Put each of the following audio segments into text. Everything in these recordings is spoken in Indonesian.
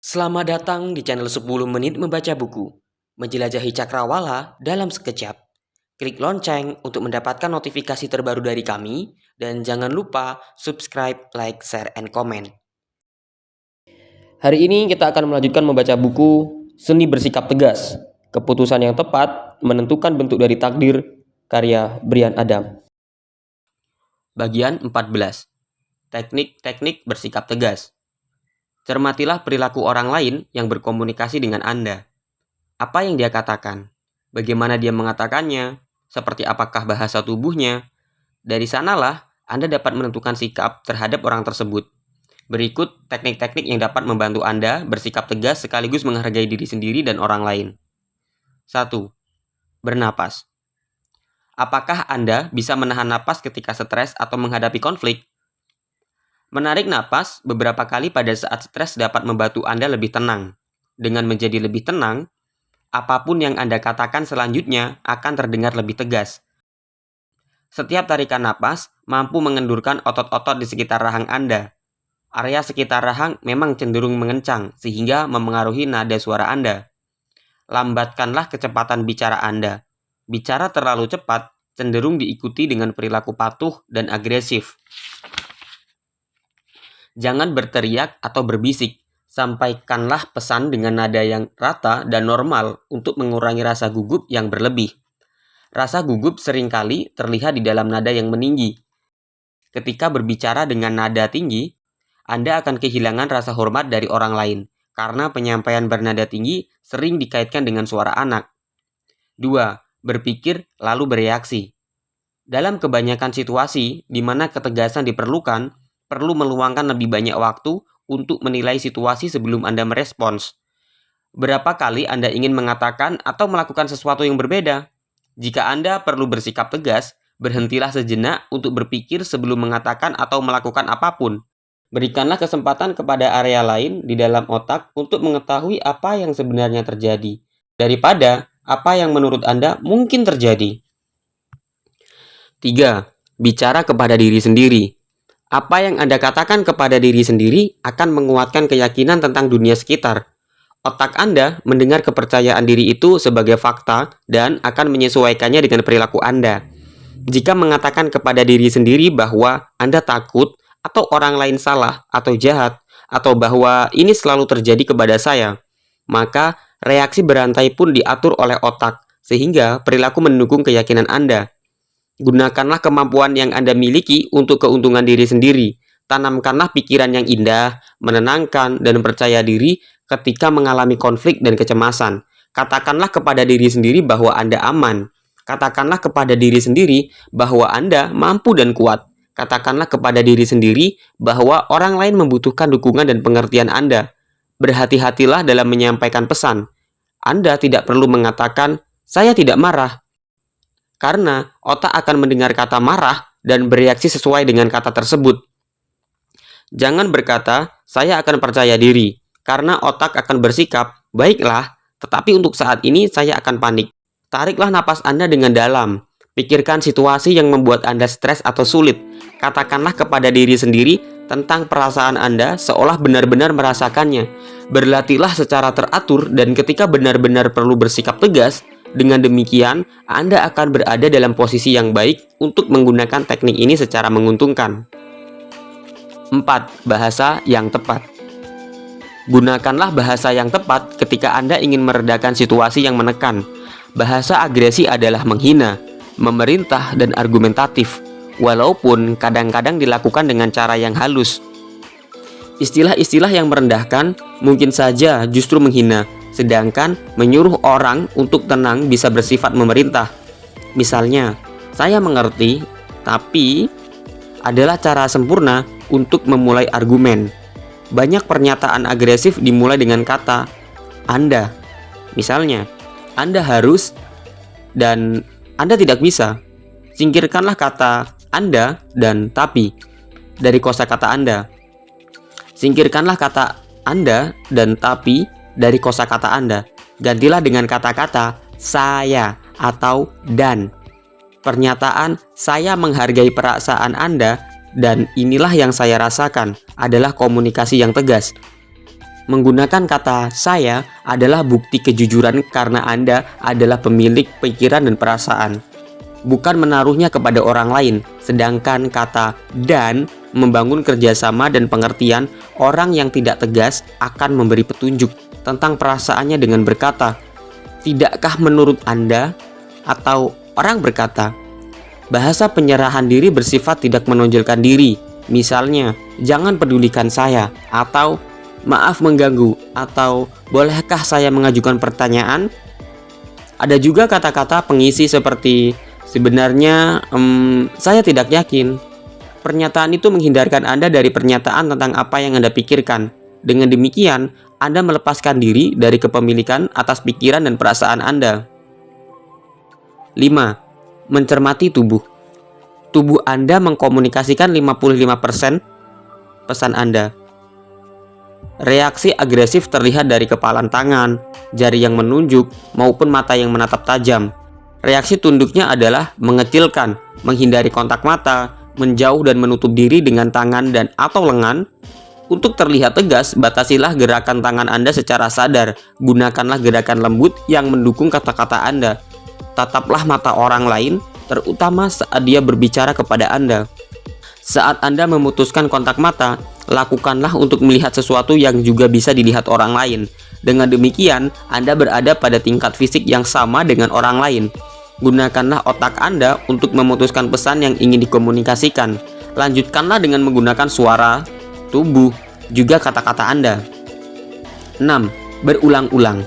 Selamat datang di channel 10 menit membaca buku. Menjelajahi cakrawala dalam sekejap. Klik lonceng untuk mendapatkan notifikasi terbaru dari kami. Dan jangan lupa subscribe, like, share, and comment. Hari ini kita akan melanjutkan membaca buku Seni Bersikap Tegas. Keputusan yang tepat menentukan bentuk dari takdir, karya Bryan Adam. Bagian 14. Teknik-teknik bersikap tegas. Cermatilah perilaku orang lain yang berkomunikasi dengan Anda. Apa yang dia katakan? Bagaimana dia mengatakannya? Seperti apakah bahasa tubuhnya? Dari sanalah Anda dapat menentukan sikap terhadap orang tersebut. Berikut teknik-teknik yang dapat membantu Anda bersikap tegas sekaligus menghargai diri sendiri dan orang lain. 1. Bernapas. Apakah Anda bisa menahan napas ketika stres atau menghadapi konflik? Menarik napas beberapa kali pada saat stres dapat membantu Anda lebih tenang. Dengan menjadi lebih tenang, apapun yang Anda katakan selanjutnya akan terdengar lebih tegas. Setiap tarikan napas mampu mengendurkan otot-otot di sekitar rahang Anda. Area sekitar rahang memang cenderung mengencang sehingga memengaruhi nada suara Anda. Lambatkanlah kecepatan bicara Anda. Bicara terlalu cepat cenderung diikuti dengan perilaku patuh dan agresif. Jangan berteriak atau berbisik. Sampaikanlah pesan dengan nada yang rata dan normal untuk mengurangi rasa gugup yang berlebih. Rasa gugup seringkali terlihat di dalam nada yang meninggi. Ketika berbicara dengan nada tinggi, Anda akan kehilangan rasa hormat dari orang lain karena penyampaian bernada tinggi sering dikaitkan dengan suara anak. 2. Berpikir lalu bereaksi. Dalam kebanyakan situasi di mana ketegasan diperlukan, perlu meluangkan lebih banyak waktu untuk menilai situasi sebelum Anda merespons. Berapa kali Anda ingin mengatakan atau melakukan sesuatu yang berbeda? Jika Anda perlu bersikap tegas, berhentilah sejenak untuk berpikir sebelum mengatakan atau melakukan apapun. Berikanlah kesempatan kepada area lain di dalam otak untuk mengetahui apa yang sebenarnya terjadi, daripada apa yang menurut Anda mungkin terjadi. 3. Bicara kepada diri sendiri. Apa yang Anda katakan kepada diri sendiri akan menguatkan keyakinan tentang dunia sekitar. Otak Anda mendengar kepercayaan diri itu sebagai fakta dan akan menyesuaikannya dengan perilaku Anda. Jika mengatakan kepada diri sendiri bahwa Anda takut atau orang lain salah atau jahat, atau bahwa ini selalu terjadi kepada saya, maka reaksi berantai pun diatur oleh otak, sehingga perilaku mendukung keyakinan Anda. Gunakanlah kemampuan yang Anda miliki untuk keuntungan diri sendiri. Tanamkanlah pikiran yang indah, menenangkan, dan percaya diri ketika mengalami konflik dan kecemasan. Katakanlah kepada diri sendiri bahwa Anda aman. Katakanlah kepada diri sendiri bahwa Anda mampu dan kuat. Katakanlah kepada diri sendiri bahwa orang lain membutuhkan dukungan dan pengertian Anda. Berhati-hatilah dalam menyampaikan pesan. Anda tidak perlu mengatakan, "Saya tidak marah." Karena otak akan mendengar kata marah dan bereaksi sesuai dengan kata tersebut. Jangan berkata, "Saya akan percaya diri," karena otak akan bersikap, "Baiklah, tetapi untuk saat ini saya akan panik." Tariklah napas Anda dengan dalam. Pikirkan situasi yang membuat Anda stres atau sulit. Katakanlah kepada diri sendiri tentang perasaan Anda seolah benar-benar merasakannya. Berlatihlah secara teratur dan ketika benar-benar perlu bersikap tegas. Dengan demikian, Anda akan berada dalam posisi yang baik untuk menggunakan teknik ini secara menguntungkan. 4. Bahasa yang tepat. Gunakanlah bahasa yang tepat ketika Anda ingin meredakan situasi yang menekan. Bahasa agresi adalah menghina, memerintah, dan argumentatif, walaupun kadang-kadang dilakukan dengan cara yang halus. Istilah-istilah yang merendahkan mungkin saja justru menghina, sedangkan menyuruh orang untuk tenang bisa bersifat memerintah. Misalnya, "Saya mengerti, tapi" adalah cara sempurna untuk memulai argumen. Banyak pernyataan agresif dimulai dengan kata "Anda". Misalnya, "Anda harus" dan "Anda tidak bisa". Singkirkanlah kata "Anda" dan "tapi" dari kosakata Anda. Singkirkanlah kata "Anda" dan "tapi" dari kosakata Anda. Gantilah dengan kata-kata "saya" atau "dan". Pernyataan "saya menghargai perasaan Anda" dan "inilah yang saya rasakan" adalah komunikasi yang tegas. Menggunakan kata saya adalah bukti kejujuran karena Anda adalah pemilik pikiran dan perasaan, bukan menaruhnya kepada orang lain. Sedangkan kata dan membangun kerjasama dan pengertian. Orang yang tidak tegas akan memberi petunjuk tentang perasaannya dengan berkata, "Tidakkah menurut Anda?" Atau orang berkata, bahasa penyerahan diri bersifat tidak menonjolkan diri. Misalnya, "Jangan pedulikan saya," atau "Maaf mengganggu," atau "Bolehkah saya mengajukan pertanyaan?" Ada juga kata-kata pengisi seperti "Sebenarnya, saya tidak yakin." Pernyataan itu menghindarkan Anda dari pernyataan tentang apa yang Anda pikirkan. Dengan demikian, Anda melepaskan diri dari kepemilikan atas pikiran dan perasaan Anda. 5. Mencermati tubuh. Tubuh Anda mengkomunikasikan 55% pesan Anda. Reaksi agresif terlihat dari kepalan tangan, jari yang menunjuk, maupun mata yang menatap tajam. Reaksi tunduknya adalah mengecilkan, menghindari kontak mata, menjauh dan menutup diri dengan tangan dan atau lengan. Untuk terlihat tegas, batasilah gerakan tangan Anda secara sadar. Gunakanlah gerakan lembut yang mendukung kata-kata Anda. Tataplah mata orang lain, terutama saat dia berbicara kepada Anda. Saat Anda memutuskan kontak mata, lakukanlah untuk melihat sesuatu yang juga bisa dilihat orang lain. Dengan demikian, Anda berada pada tingkat fisik yang sama dengan orang lain. Gunakanlah otak Anda untuk memutuskan pesan yang ingin dikomunikasikan. Lanjutkanlah dengan menggunakan suara, tubuh, juga kata-kata Anda. 6. Berulang-ulang.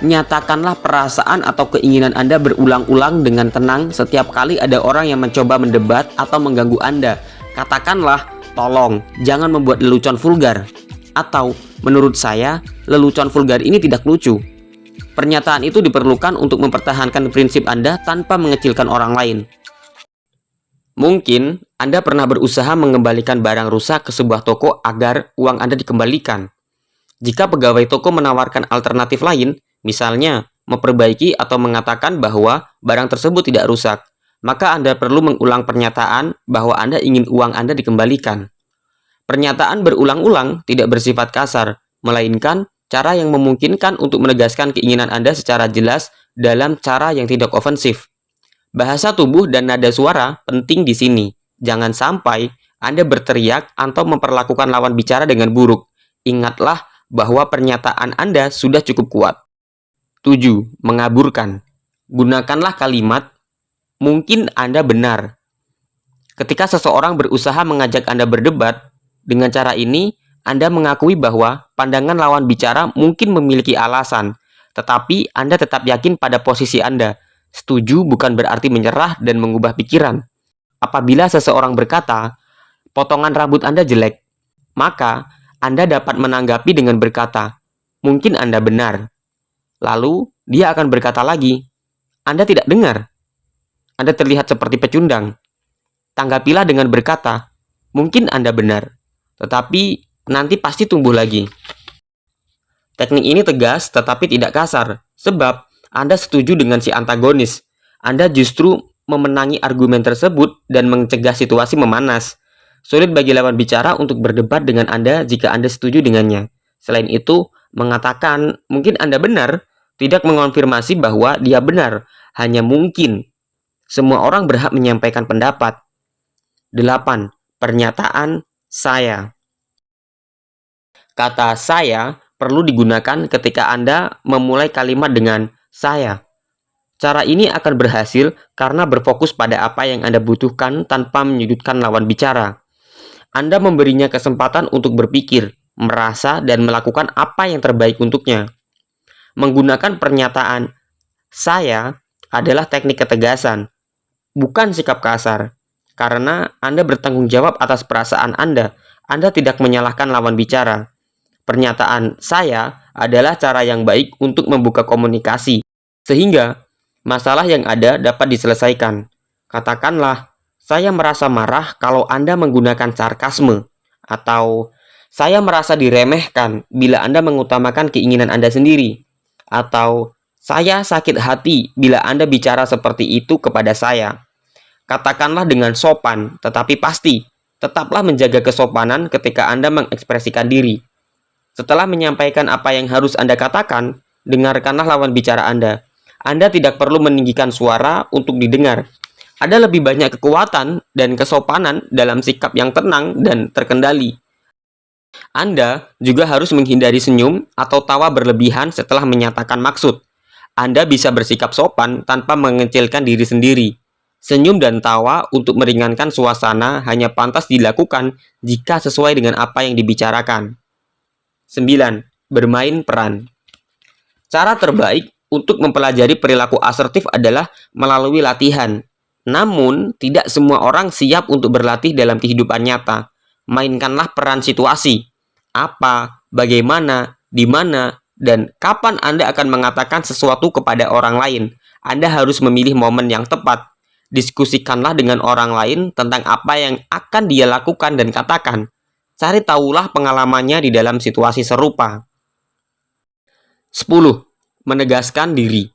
Nyatakanlah perasaan atau keinginan Anda berulang-ulang dengan tenang setiap kali ada orang yang mencoba mendebat atau mengganggu Anda. Katakanlah, "Tolong, jangan membuat lelucon vulgar." Atau, "Menurut saya, lelucon vulgar ini tidak lucu." Pernyataan itu diperlukan untuk mempertahankan prinsip Anda tanpa mengecilkan orang lain. Mungkin Anda pernah berusaha mengembalikan barang rusak ke sebuah toko agar uang Anda dikembalikan. Jika pegawai toko menawarkan alternatif lain, misalnya memperbaiki atau mengatakan bahwa barang tersebut tidak rusak, maka Anda perlu mengulang pernyataan bahwa Anda ingin uang Anda dikembalikan. Pernyataan berulang-ulang tidak bersifat kasar, melainkan cara yang memungkinkan untuk menegaskan keinginan Anda secara jelas dalam cara yang tidak ofensif. Bahasa tubuh dan nada suara penting di sini. Jangan sampai Anda berteriak atau memperlakukan lawan bicara dengan buruk. Ingatlah bahwa pernyataan Anda sudah cukup kuat. 7. Mengaburkan. Gunakanlah kalimat, "Mungkin Anda benar." Ketika seseorang berusaha mengajak Anda berdebat, dengan cara ini, Anda mengakui bahwa pandangan lawan bicara mungkin memiliki alasan, tetapi Anda tetap yakin pada posisi Anda. Setuju bukan berarti menyerah dan mengubah pikiran. Apabila seseorang berkata, "Potongan rambut Anda jelek," maka Anda dapat menanggapi dengan berkata, "Mungkin Anda benar." Lalu, dia akan berkata lagi, "Anda tidak dengar. Anda terlihat seperti pecundang." Tanggapilah dengan berkata, "Mungkin Anda benar, tetapi nanti pasti tumbuh lagi." Teknik ini tegas tetapi tidak kasar, sebab Anda setuju dengan si antagonis. Anda justru memenangi argumen tersebut dan mencegah situasi memanas. Sulit bagi lawan bicara untuk berdebat dengan Anda jika Anda setuju dengannya. Selain itu, mengatakan "mungkin Anda benar" tidak mengonfirmasi bahwa dia benar, hanya mungkin. Semua orang berhak menyampaikan pendapat. 8. Pernyataan saya. Kata "saya" perlu digunakan ketika Anda memulai kalimat dengan "saya". Cara ini akan berhasil karena berfokus pada apa yang Anda butuhkan tanpa menyudutkan lawan bicara. Anda memberinya kesempatan untuk berpikir, merasa, dan melakukan apa yang terbaik untuknya. Menggunakan pernyataan "saya" adalah teknik ketegasan, bukan sikap kasar. Karena Anda bertanggung jawab atas perasaan Anda tidak menyalahkan lawan bicara. Pernyataan "saya" adalah cara yang baik untuk membuka komunikasi, sehingga masalah yang ada dapat diselesaikan. Katakanlah, "Saya merasa marah kalau Anda menggunakan sarkasme," atau "Saya merasa diremehkan bila Anda mengutamakan keinginan Anda sendiri," atau "Saya sakit hati bila Anda bicara seperti itu kepada saya." Katakanlah dengan sopan, tetapi pasti. Tetaplah menjaga kesopanan ketika Anda mengekspresikan diri. Setelah menyampaikan apa yang harus Anda katakan, dengarkanlah lawan bicara Anda. Anda tidak perlu meninggikan suara untuk didengar. Ada lebih banyak kekuatan dan kesopanan dalam sikap yang tenang dan terkendali. Anda juga harus menghindari senyum atau tawa berlebihan setelah menyatakan maksud. Anda bisa bersikap sopan tanpa mengecilkan diri sendiri. Senyum dan tawa untuk meringankan suasana hanya pantas dilakukan jika sesuai dengan apa yang dibicarakan. 9. Bermain peran. Cara terbaik untuk mempelajari perilaku asertif adalah melalui latihan. Namun, tidak semua orang siap untuk berlatih dalam kehidupan nyata. Mainkanlah peran situasi. Apa, bagaimana, di mana, dan kapan Anda akan mengatakan sesuatu kepada orang lain. Anda harus memilih momen yang tepat. Diskusikanlah dengan orang lain tentang apa yang akan dia lakukan dan katakan. Cari tahulah pengalamannya di dalam situasi serupa. 10. Menegaskan diri.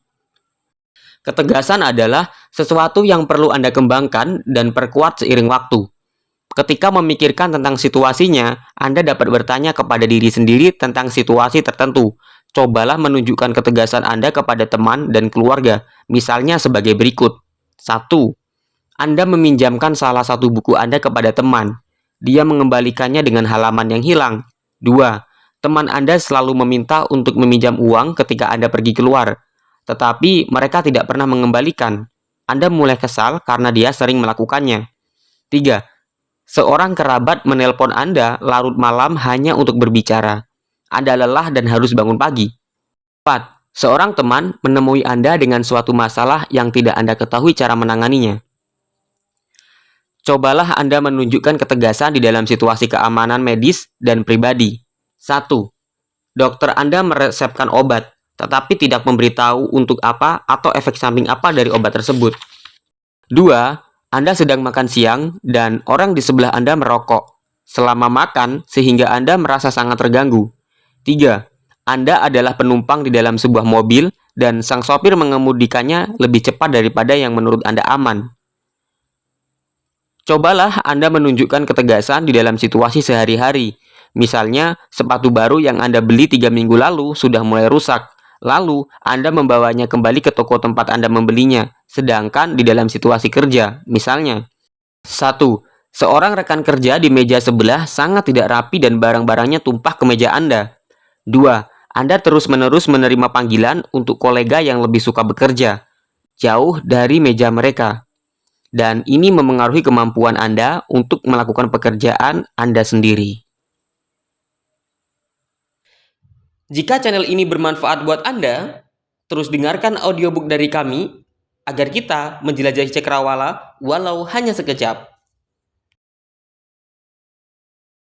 Ketegasan adalah sesuatu yang perlu Anda kembangkan dan perkuat seiring waktu. Ketika memikirkan tentang situasinya, Anda dapat bertanya kepada diri sendiri tentang situasi tertentu. Cobalah menunjukkan ketegasan Anda kepada teman dan keluarga, misalnya sebagai berikut. 1. Anda meminjamkan salah satu buku Anda kepada teman. Dia mengembalikannya dengan halaman yang hilang. 2. Teman Anda selalu meminta untuk meminjam uang ketika Anda pergi keluar, tetapi mereka tidak pernah mengembalikan. Anda mulai kesal karena dia sering melakukannya. 3. Seorang kerabat menelpon Anda larut malam hanya untuk berbicara. Anda lelah dan harus bangun pagi. 4. Seorang teman menemui Anda dengan suatu masalah yang tidak Anda ketahui cara menanganinya. Cobalah Anda menunjukkan ketegasan di dalam situasi keamanan medis dan pribadi. 1. Dokter Anda meresepkan obat, tetapi tidak memberitahu untuk apa atau efek samping apa dari obat tersebut. 2. Anda sedang makan siang dan orang di sebelah Anda merokok selama makan sehingga Anda merasa sangat terganggu. 3. Anda adalah penumpang di dalam sebuah mobil dan sang sopir mengemudikannya lebih cepat daripada yang menurut Anda aman. Cobalah Anda menunjukkan ketegasan di dalam situasi sehari-hari. Misalnya, sepatu baru yang Anda beli 3 minggu lalu sudah mulai rusak. Lalu, Anda membawanya kembali ke toko tempat Anda membelinya. Sedangkan di dalam situasi kerja, misalnya. 1. Seorang rekan kerja di meja sebelah sangat tidak rapi dan barang-barangnya tumpah ke meja Anda. 2. Anda terus-menerus menerima panggilan untuk kolega yang lebih suka bekerja jauh dari meja mereka. Dan ini memengaruhi kemampuan Anda untuk melakukan pekerjaan Anda sendiri. Jika channel ini bermanfaat buat Anda, terus dengarkan audiobook dari kami agar kita menjelajahi cakrawala walau hanya sekejap.